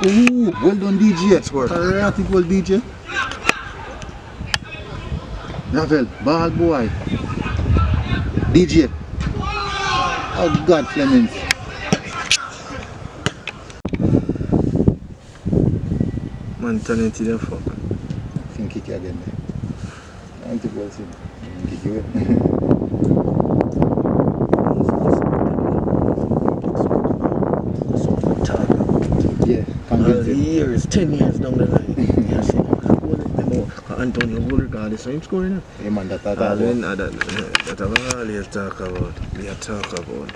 Ooh, well done DJ. Stewart. Karate well DJ. Ravel, ball boy. DJ. Oh God, Clemens. Man turn into the fuck. Think kick you again there. I don't think we'll see. Kick you in. Yeah, can't get it. Years, 10 years down the line. Yeah, see, Antonio Woodard, the same score, you know? Hey man, that That I always talk about. We are talk about.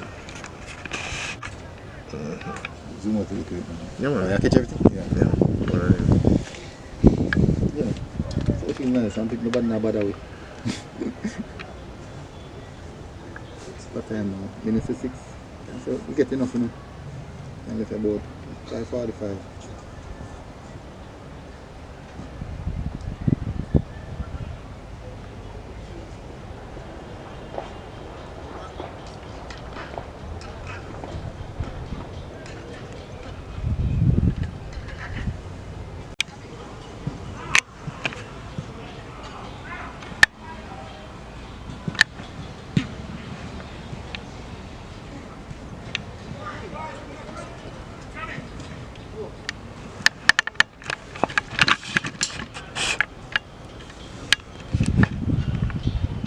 Zoom out a little bit. Yeah, man. You catch everything? Yeah. Yeah. Yeah. So it feels nice. I'm thinking nobody bother with. It's what time now? Minutes to 6. So we get enough, you know. And left about 5:45.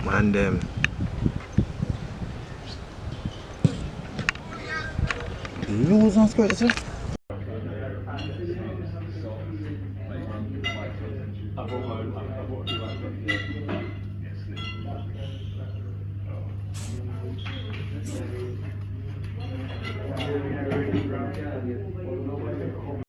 Man, them. Lose on square, sir.